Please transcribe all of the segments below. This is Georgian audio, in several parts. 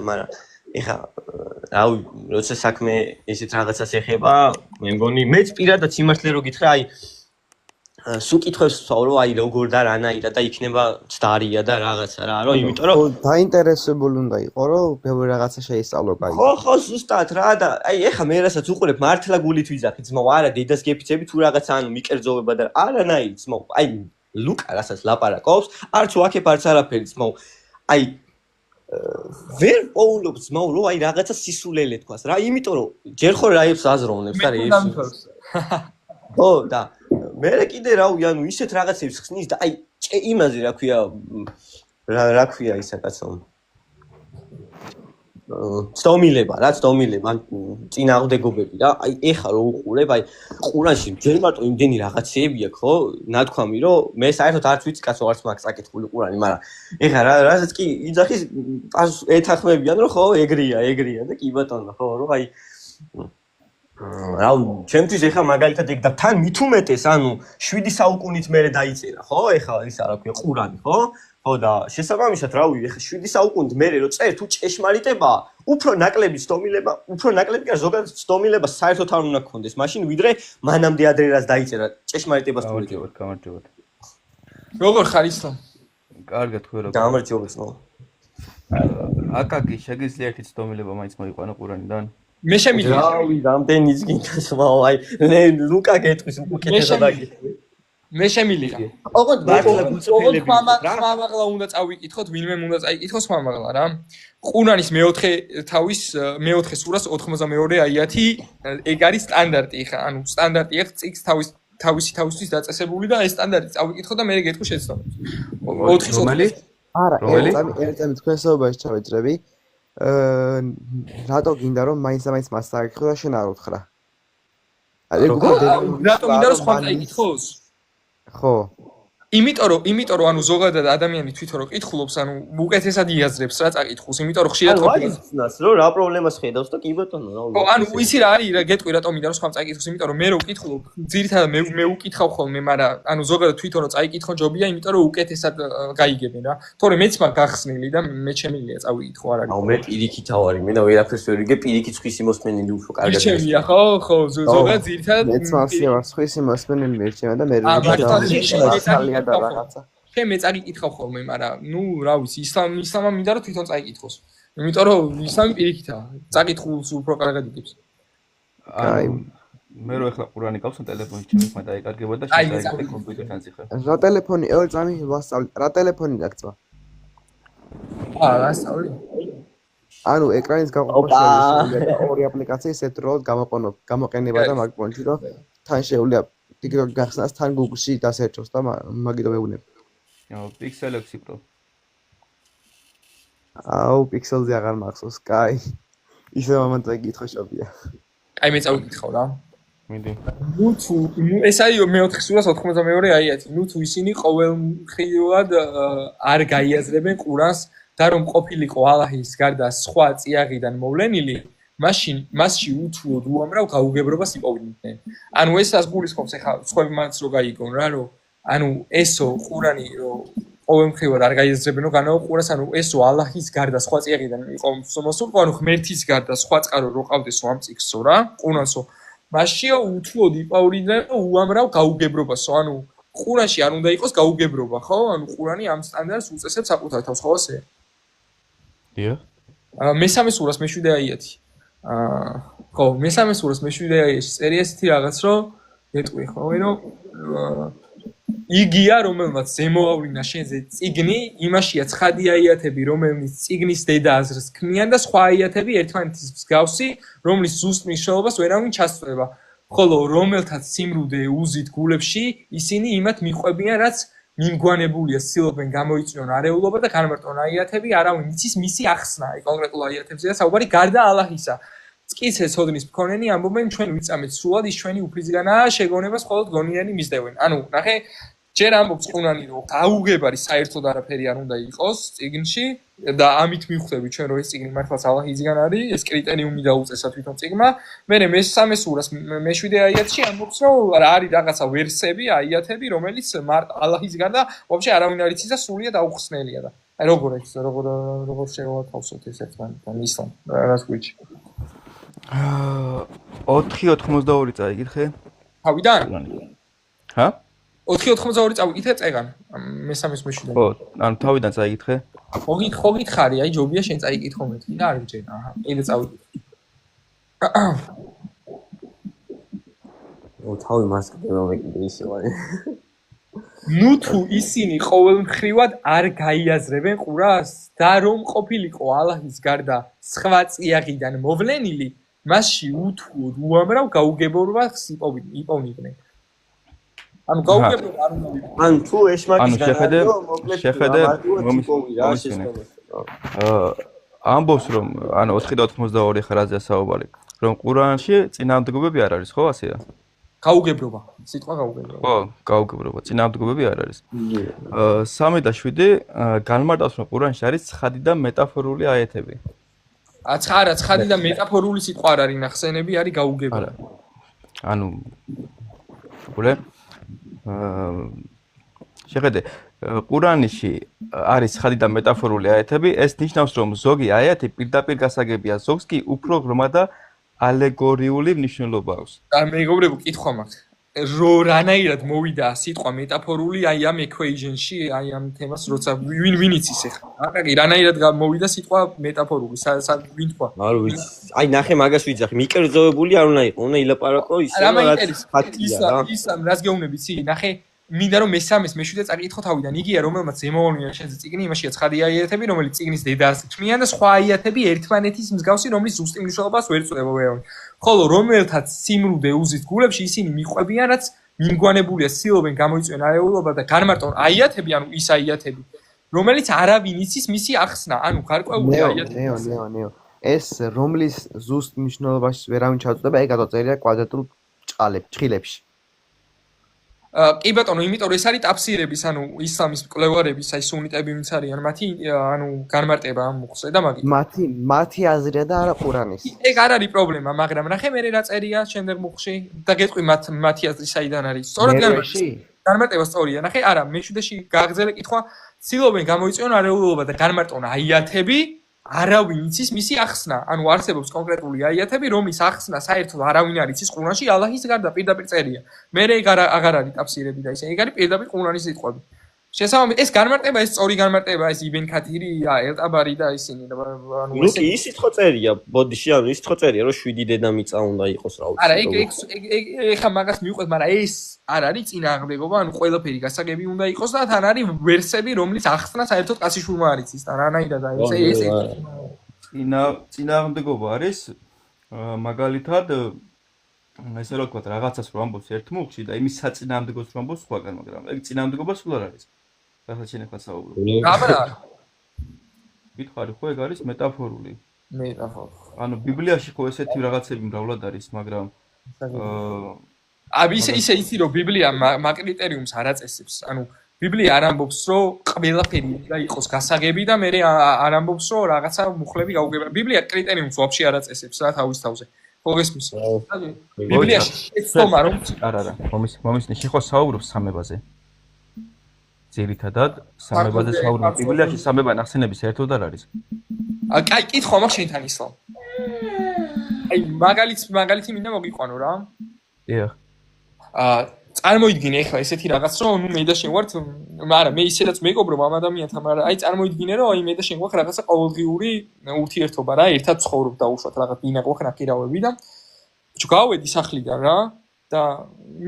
მაგრამ ეხა რავი როცა საქმე ისეთ რაღაცას ეხება მე მგონი მეც პირადად სიმართლე რო გითხრა აი სულ კითხებს ვსვავ რომ აი როგორ და რანაირად და იქნება ცდარია და რაღაცა რა რომ იმიტომ რომ დაინტერესებული უნდა იყო რომ ბევრი რაღაცა შეისწავლო კაი ხო ზუსტად რა და აი ეხა მე რასაც უყურებ მართლა გულით ვიზახი ძმაო არა დედას გეფიცები თუ რაღაცა ანუ მიკერძოვება და არანაირ ძმაო აი ლუკა რასაც ლაპარაკობს არც ვაკებ არც არაფერი ძმაო აი ვერ პოულობ ძმაო რომ აი რაღაცა სისულელე თქვას რა იმიტომ რომ ჯერ ხო რაებს აზროვნებს და რეებს ხო და მე კიდე რავი ანუ ისეთ რაღაცებს ხსნის და აი იმაზე რა ქვია რა ქვია ისა კაცო ცდომილება რა ცდომილება წინააღმდეგობები რა აი ეხა რო უყურებ აი ყურანში ჯერ მარტო იმდენი რაღაცეებია ხო ნათქვამი რომ მე საერთოდ არც ვიცი კაცო არც მაგ წაკითხული ყურანი მაგრამ ეხა რასაც კი იძახის ეთახმებიან რომ ხო ეგრია და კი ბატონო ხო რომ აი რა ჩემთვის ეხა მაგალითად ეგ და თან მით უმეტეს ანუ 7 საუკუნით მერე დაიწერა ხო ეხა ისა რა ქვია ყურანი ხო და შესაბამისად რავი ეხა 7 საუკუნით მერე რო წერ თუ ჭეშმარიტება უფრო ნაკლები ცდომილება უფრო ნაკლები კი ზოგადად ცდომილება საერთოდ არ უნდა გქონდეს მაშინ ვიდრე მანამდე ადრე რაც დაიწერა ჭეშმარიტებას თუ გამარჯობათ როგორ ხარ ისლამ კარგად ხო როგორ გამარჯობათ ნო აკაკი შეგიძლია ერთი ცდომილება მაინც მოიყვანო ყურანიდან მე შემიძლია რავი რამდენიც გინდას მაო აი ლუკა გეტყვის უკეთესად აგიხდი მე შემიძლია ოღონდ მართლა გულწრფელები ხმამაღლა უნდა წავიკითხოთ ვინმე უნდა წაიკითხოს ხმამაღლა რა ყურანის მეოთხე სურას 82 აიათი ეგ არის სტანდარტი ხა ანუ სტანდარტი ერთ წიგს თავისთვის დაწესებული და ეს სტანდარტი წავიკითხო და მე გეტყვი შეცდომებს 4 არა ერთ წამი თქვენსაუბარში ჩავეძრები რატო გინდა რომ მაინც მას დააკითხო და შენ არ უთხრა რატო გინდა რომ სხვა წაიკითხოს ხო იმიტომ რომ ანუ ზოგადად ადამიანი თვითონ რო კითხულობს ანუ უკეთესად იაზრებს რა წაკითხულს იმიტომ რომ ხშირად ყოფილას რომ რა პრობლემას ხედავს და კი ბატონო რა ხო ანუ ისი რა არის რა გეტყვი რატომ მინდა რომ სხვა წაიკითხოს იმიტომ რომ მე რო ვკითხულობ ძირითადად მე უკითხავ ხოლმე მაგრამ ანუ ზოგადად თვითონ რო წაიკითხო ჯობია იმიტომ რომ უკეთესად გაიგებენ რა თორე მეც მაგ გახსნილი და მე შემიძლია წავიკითხო არ არის აუ მე პირიქით ავარი მე და ვერაფერს ვერ ვიგე პირიქით სხვისი მოსმენილი უფრო კარგად შემიძლია ხო ზოგადად ძირითადად მეც მასიავარ სხვისი მოსმენილი მერჩევა და მე და რაღაცა. შენ მე წაიკითხავ ხოლმე, მაგრამ ნუ რა ვიცი, ისლამა მინდა რომ თვითონ წაიკითხოს. იმიტომ რომ ისლამი პირიქითაა. წაიკითხულს უფრო კარგად იგებს. აი მე რო ეხლა ყურანი ყავს ტელეფონში ჩემი ხმა დაიკარგება და შეიძლება კომპიუტერთან ციხე. რა ტელეფონი ეულ წამი ვასწავლი. რა ტელეფონი დაგწვა? ვასწავლი. ანუ ეკრანის გაყოფა შეიძლება და ორი აპლიკაციის ერთდროულად გამოყენება და მაგ პონჩი რომ თან შეუძლია TikTok გახსნას თან Google-ში დასერჩოს და მაგით ვეუბნები. აუ, პიქსელებში პრო. აუ, პიქსელზე აღარ მახსოვს, კაი. ისე მომენტი გითხო შობია. კაი, მე წავიკითხავ რა. მინდი. ნუ თუ ეს არის მეოთხე სურას 82 აიათი. ნუ თუ ისინი ყოველმხრივად არ გაიაზრებენ ყურანს და რომ ყოფილიყო ალაჰის გარდა სხვა წიაღიდან მოვლენილი მასში უთუოდ უამრავ გაუგებრობას იპოვდნენ. ანუ ესაც გულისხმობს ახლა სხვები მას რო გაიგონ რა რომ ანუ ესო ყურანი რომ ყოველმხრივად არ გაიაზრებენო განაო ყურას ანუ ესო ალაჰის გარდა სხვა წიაღიდან იყო მოსულყო ანუ ღმერთის გარდა სხვა წყარო რო ყავდესო ამ წიგსო რა ყურანსო მასში უთუოდ იპოვდნენ უამრავ გაუგებრობასო ანუ ყურანში არ უნდა იყოს გაუგებრობა ხო ანუ ყურანი ამ სტანდარტს უწესებს საკუთარ თავს ხო ასე? დიახ. მესამე სურას მე-7 აიათი ხო, მესამე სურას მე-7 აიათში წერია ესეთი რაღაც, რომ გეტყვი ხო, რომ იგია, რომელმაც ზემოავლინა შენზე წიგნი, იმაშია ცხადი აიათები, რომელნიც წიგნის დედა აზრს ქმნიან და სხვა აიათები ერთმანეთის მსგავსი, რომლის ზუსტ მნიშვნელობას ვერავინ ჩასწვდება. ხოლო რომელთაც სიმრუდე უზით გულებში, ისინი იმათ მიყვებიან, რაც მიმგვანებულია, ცდილობენ გამოიწვიონ არეულობა და განმარტონ აიათები, არავინ იცის მისი ახსნა, კონკრეტულ აიათებზეა საუბარი გარდა ალაჰისა. წკიცე ცოდნის მქონენი ამბობენ ჩვენ ვიწამეთ სრულად ის ჩვენი უფლისგანაა შეგონებას მხოლოდ გონიანი მისდევენ. ანუ ნახე ჯერ ამბობს ყურანი რომ გაუგებარი საერთოდ არაფერი არ უნდა იყოს წიგნში და ამით მივხვდები ჩვენ რომ ეს წიგნი მართლაც ალაჰისგან არის, ეს კრიტერიუმი დაუწესა თვითონ წიგნმა. მერე მესამე სურას მე-7 აიათში ამბობს რომ არის რაღაცა ვერსები, აიათები, რომელიც ალაჰისგან და ვაფშე არავინ არ იცის და სრულიად აუხსნელია და აი როგორ შევათავსოთ ეს ერთმანეთთან ისლამ რას გვიჩი 4.92 წაიგითხე თავიდან ჰა 4.92 წავიკითხე წეგან მესამეს მეშვიდე ხო ანუ თავიდან წაიგითხე ხო გითხარი აი ჯობია შენ წაიკითხო მეთქი და არ გჯერა აჰა კიდე წავიკითხე თავი მასკი მომეკიდე ისე ვარ ნუ თუ ისინი ყოველმხრივად არ გაიაზრებენ ყურას და რომ ყოფილიყო ალაჰის გარდა სხვა წიაღიდან მოვლენილი მასში უთუოდ უამრავ გაუგებრობას იპოვნიდნენ ანუ გაუგებრობა არ უნდა ვიყო ან თუ ეშმაკის შეხედე ამბობს რომ ანუ 4.92 ხარაზე საუბარი რომ ყურანში წინამდებობები არ არის ხო ასეა გაუგებრობა სიტყვა გაუგებრობა ხო გაუგებრობა წინამდებობები არ არის 3 და 7 განმარტავს რომ ყურანში არის ცხადი და მეტაფორული აიეთები არა ცხადი და მეტაფორული სიტყვა არ არის ნახსენები არის გაუგებრობა ანუ უყურე შეხედე ყურანში არის ცხადი და მეტაფორული აიეთები ეს ნიშნავს რომ ზოგი აიეთი პირდაპირ გასაგებია ზოგს კი უფრო ღრმა და ალეგორიული მნიშვნელობა აქვს და მეგობრებო კითხვა მაქვს რანაირად მოვიდა სიტყვა მეტაფორული აი ამ equation-ში აი ამ თემას როცა ვინ იცის ახლა აკაკი რანაირად მოვიდა სიტყვა მეტაფორული ვინ თქვა არ ვიცი აი ნახე მაგას ვიძახი მიკერძოებული არ უნდა იყო უნდა ილაპარაკო ისე რაც ფაქტია რა ისამ რას გეუბნები ცი ნახე მინდა რომ მესამეს მეშვიდე წაკითხო თავიდან იგია რომელმაც ზემოვალია შენზე წიგნი იმაშია ცხადი აიათები რომელიც წიგნის დედას ქმნიან და სხვა აიათები ერთმანეთის მსგავსი რომლის ზუსტი მნიშვნელობას ვერ წვდება ვერავინ ხოლო რომელთაც სიმრუდე უზის გულებში ისინი მიყვებიან რაც მიმგვანებულია ცდილობენ გამოიწვიონ არეულობა და განმარტონ აიათები ანუ ის აიათები რომელიც არავინ იცის მისი ახსნა ანუ გარკვეული აიათები ნეო ეს რომლის ზუსტ მნიშვნელობაში ვერავინ ჩაწვდება ეგ გადაწერილია კვადრატულ ჭხილებში კი ბატონო, იმიტომ რომ ეს არის ტაფსირების, ანუ ისლამის მკვლევარების, აი სუნიტები ვინც არიან, მათი ანუ განმარტება მოხსედა მაგით. მათი აზრია და არა ყურანის. ეგ არ არის პრობლემა, მაგრამ ნახე მე რა წერია შემდეგ მუხში და გეტყვი მათი აზრი საიდან არის. სწორად განმარტება სწორია. ნახე, არა, მეშვიდეში გააგრძელე კითხვა, ცდილობენ გამოიწვიონ არეულობა და განმარტონ აიათები არავინ იცის მისი ახსნა, ანუ არსებობს კონკრეტული აიათები, რომლის ახსნა საერთოდ არავინ არ იცის ყურანში ალაჰის გარდა პირდაპირ წერია. მე აღარ არის ტაფსირები და ისე, ეგ არის პირდაპირ ყურანის სიტყვები. შესაბამისად, ეს განმარტება, ეს სწორი განმარტება, ეს იბენ ქათირი, ელტაბარი და ისინი და ანუ ეს ის სიტყვა წერია, ბოდიში, ანუ ის სიტყვა წერია, რომ 7 დედამიწა უნდა იყოს რა ვიცი. არა, ეგ ხა მაგას მიუყვეთ, მაგრამ ეს არ არის წინააღმდეგობა, ანუ ყველაფერი გასაგები უნდა იყოს და თან არის ვერსები, რომლის ახსნა საერთოდ კაციშვილმა არ იცის და რანაირად არის ეს წინააღმდეგობა არის მაგალითად ესე რა ვთქვათ, რაღაცას რომ ამბობს ერთ მუხში და იმის საწინააღმდეგოს რომ ამბობს სხვაგან, მაგრამ ეგ წინააღმდეგობა სულ არ არის. რასაც შენ ახლა საუბრობ. აბა. გითხარი ხო ეგ არის მეტაფორული. მეტაფორული. ანუ ბიბლიაში ხო ესეთი რაღაცები მრავლად არის, მაგრამ ისე იცი რომ ბიბლია მაკრიტერიუმს არ აწესებს. ანუ ბიბლია არ ამბობს რომ ყველაფერი უნდა იყოს გასაგები და მე არ ამბობს რომ რაღაცა მუხლები გაუგებრა. ბიბლია კრიტერიუმს ვაფშე არ აწესებს რა თავის თავზე. მოგესმის? ბიბლიაში ეცნობა რომ არა, მომისმის ხო საუბრობს სამებაზე. ძირითადად სამებაზე საუბრობს. ბიბლიაში სამება ნახსენები საერთოდ არ არის. აი, კითხვა მაქვს შენთან ისლამ. აი, მაგალითი მინდა მოგიყვანო რა. დიახ. წარმოიდგინე ახლა ესეთი რაღაც რომ ნუ მე და შენ ვართ, მაგრამ მე ისედაც მეკობრობ ამ ადამიანთან, მაგრამ აი წარმოიდგინე რომ აი მე და შენ გვაქვს რაღაცა ყოველდღიური ურთიერთობა რა, ერთად ცხოვრობ და უშუალოდ რაღაც დინა გვაქვს ნაკირავები და ბიჭო გავედი სახლიდან რა და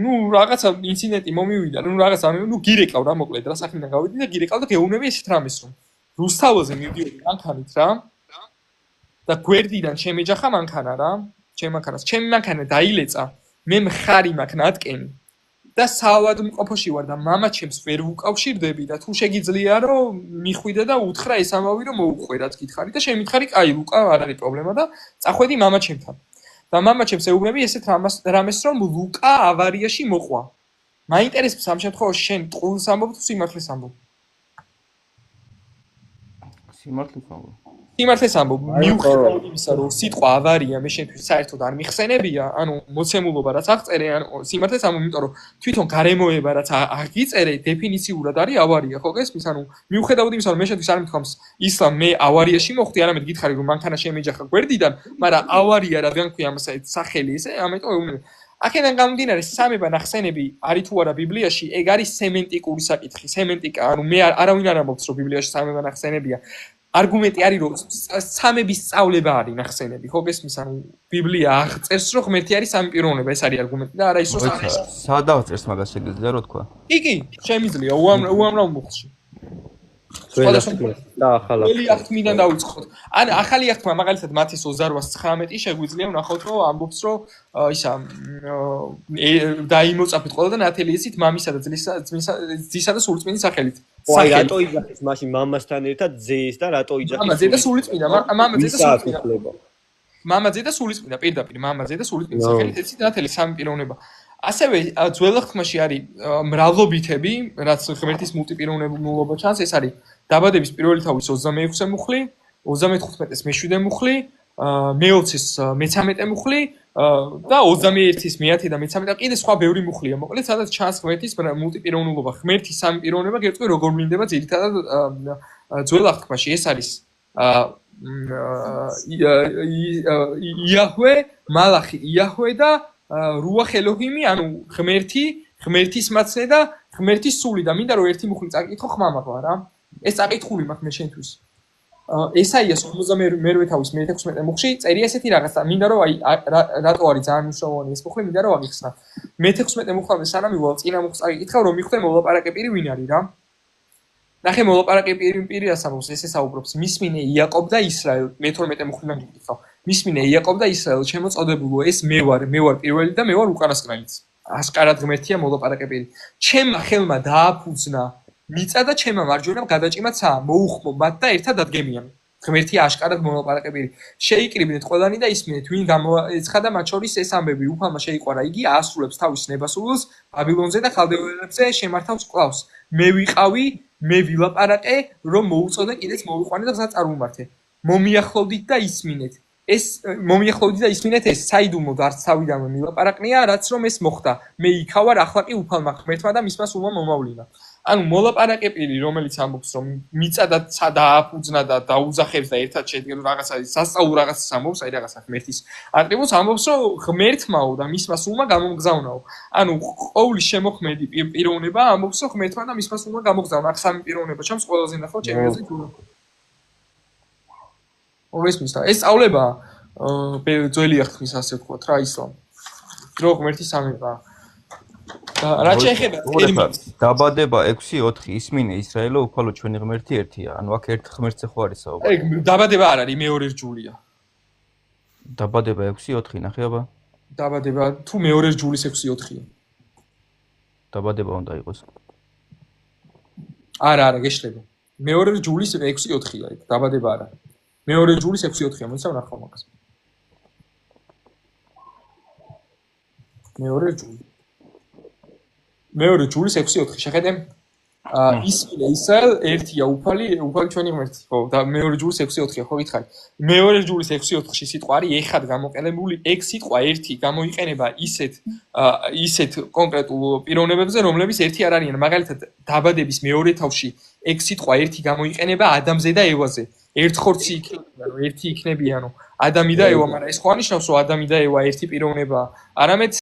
ნუ რაღაცა ინციდენტი მომივიდა, ნუ რაღაცა ნუ გირეკავ რა მოკლედ რა სახლიდან გავედი და გირეკავ და გეუბნები ესეთ რამეს რომ რუსთავაზე მივდიოდი მანქანით რა და გვერდიდან შემეჯახა მანქანა რა, ჩემი მანქანა დაილეწა, მე მხარი მაქვს ნატკენი და საავადმყოფოში ვარ და მამა ჩემს ვერ ვუკავშირდები და თუ შეგიძლია რომ მიხვიდე და უთხრა ეს ამბავი რომ მოუყვე რაც გითხარი და შემითხარი კაი ლუკა არ არის პრობლემა და წახვედი მამა ჩემთან და მამა ჩემს ეუბნები ესეთ რამეს რომ ლუკა ავარიაში მოყვა მაინტერესებს ამ შემთხვევაში შენ ტყუილს ამბობ თუ სიმართლეს ამბობ სიმართლეს ამბობ სიმართლეს ამბობ, მიუხედავად იმისა, რომ სიტყვა ავარია მე შენთვის საერთოდ არ მიხსენებია, ანუ მოცემულობა რაც აღწერე, ანუ სიმართლეს ამბობ, იმიტომ რომ თვითონ გარემოება რაც აღიწერე, დეფინიციურად არის ავარია, ხო გესმის? ანუ მიუხედავად იმისა, რომ მე შენთვის არ მithქვამს ისლამ მე ავარიაში მოხდი, არამედ გითხარი რომ მანქანა შემეჯახა გვერდიდან, მაგრამ ავარია რადგან ქვია ამას სახელი ესე, ამიტომ ეუბნები. აქედან გამომდინარე სამება ნახსენები არის თუ არა ბიბლიაში, ეგ არის სემენტიკური საკითხი, სემენტიკა, ანუ მე არავინ არ ამბობს რომ ბიბლიაში სამება ნახსენებია. არგუმენტი არის რომ სამების სწავლება არის ნახსენები, ხო გესმის? ანუ ბიბლია აღწერს რომ ღმერთი არის სამი პიროვნება, ეს არის არგუმენტი და არა ის რომ სად აღწერს მაგას შეგიძლია რა თქვა? კი, შემიძლია უამრავ მოხში. და ახლა ველი აღთმიდან დავიწყოთ. ან ახალი აღთმა მაგალითად მათის 28:19 შეგვიძლია ვნახოთ რომ ამბობს რომ ისა დაიმოწაფეთ ყველადან ათელიესით მამისა და ძისა და სულიწმინდის სახელით. აი რატო იძახის მაშინ მამასთან ერთად ძეს და რატო იძახის მამაძე და სულიწმინდა, მამაძე და სულიწმინდა. მამაძე და სულიწმინდა პირდაპირ მამაძე და სულიწმინდის სახელით ეცით ათელი სამი პიროვნება. ასევე ძველ აღთმაში არის მრავლობითები, რაც ღმერთის მულტიპიროვნებულობა ჩანს, ეს არის დაბადების პირველი თავის 26 მუხლი, 35-ის მე-7 მუხლი, მე-20-ის მე-13 მუხლი და 21-ის მე-10 და მე-13 კიდე სხვა ბევრი მუხლია. მოკლედ, სადაც ჩანს ღმერთის მულტიპიროვნულობა. ღმერთის სამი პიროვნება გეტყვი როგორ ვლინდება ძირითადად ძველ აღთქმაში. ეს არის იაჰვე, მალახი, იაჰვე და რუახ ელოჰიმი, ანუ ღმერთის მაცნე და ღმერთის სული და მინდა რომ ერთი მუხლი წაკითხო ხმამაღლა რა. ეს წაკითხული მაქვს მე შენთვის. ესაიას 52 თავის მე-16 მუხლში წერია ესეთი რაღაც და მინდა რომ აი რატო არის ძალიან მნიშვნელოვანი ეს მუხლი, მინდა რომ აღიხსნა. მე-16 მუხლამდე სანამ მივალ წინა მუხლს წაკითხავ რომ მიხვდე მოლაპარაკე პირი ვინ არის რა. ნახე მოლაპარაკე პირი ასამბობს, ესე საუბრობს მისმინე იაკობ და ისრაელ. მე-12 მუხლიდან გიგიხავ. მისმინე იაკობ და ისრაელ შემოწოდებულო ეს მე ვარ პირველი და მე ვარ უკანასკნელიც. ასკარად ღმერთია მოლაპარაკე პირი. ჩემმა ხელმა დააფუძნა მიწა და ჩემმა მარჯვენამ გადაჭიმა ცა, მოუხმო მათ და ერთად დადგემიან. ღმერთია აშკარად მოლაპარაკე პირი. შეიკრიბნეთ ყველანი და ისმინეთ, ვინ გამოეცხადა მათ შორის ეს ამბები, უფალმა შეიყვარა იგი, აასრულებს თავის ნებასულს ბაბილონზე და ხალდეელებზე შემართავს კლავს. მე ვიყავი, მე ვილაპარაკე, რომ მოუწოდე კიდეც მოვიყვანე და გზა წარმომართე. მომიახლოვდით და ისმინეთ. ეს მომიახლოვდით და ისმინეთ ეს საიდუმლოდ არც თავიდანვე მილაპარაკნია, რაც რომ ეს მოხდა. მე იქავარ ახლა კი უფალმა ღმერთმა და მისმა სულმა მომავლინა. ანუ მოლაპარაკე პირი, რომელიც ამბობს რომ მიწა და ცა დააფუძნა და დაუძახებს და ერთად შედგენ რაღაცა სასწაულ რაღაცას ამბობს, აი რაღაცა ღმერთის ატრიბუტს ამბობს რომ ღმერთმაო და მისმა სულმა გამოგზავნაო. ანუ ყოვლის შემოქმედი პიროვნება ამბობს რომ ღმერთმა და მისმა სულმა გამოგზავნა. აქ სამი პიროვნება ჩამს ყველაზე ნახავ ჩემი აზრით უნდა. მოგესმის და ეს სწავლება ძველი აღთქმის ასე ვთქვათ რა ისლამ. დრო ღმერთის სამება. რა შეეხება ტერმინს დაბადება 6:4 ისმინე ისრაელო უფალო ჩვენი ღმერთი ერთია. ანუ აქ ერთ ღმერთზე ხო არის საუბარი? ეგ დაბადება არ არის, მეორე რჯულია. დაბადება 6:4 ნახე აბა. დაბადება თუ მეორე რჯულის 6:4-ია. დაბადება უნდა იყოს. არა, გეშლება. მეორე რჯულის 6:4-ია, ეგ დაბადება არა. მეორე რჯულის 6:4-ია, მოიცა ვნახავ მაგას. მეორე რჯული. მეორე რჯულის 6:4 შეხედე. ისმინე ისრაელ ერთია უფალი ჩვენი ღმერთი. ხო, და მეორე რჯულის 6:4-ია, ხო გითხარი. მეორე რჯულის 6:4-ში სიტყვა არის ეხად გამოყენებული, ეგ სიტყვა ერთი გამოიყენება ისეთ კონკრეტულ პიროვნებებზე, რომლებიც ერთი არ არიან. მაგალითად, დაბადების მეორე თავში ეგ სიტყვა ერთი გამოიყენება ადამზე და ევაზე. ერთ ხორცი იქნებიან, რომ ერთი იქნებიანო ადამი და ევა, მაგრამ ეს ხო არ ნიშნავს, რომ ადამი და ევა ერთი პიროვნებაა. არამედ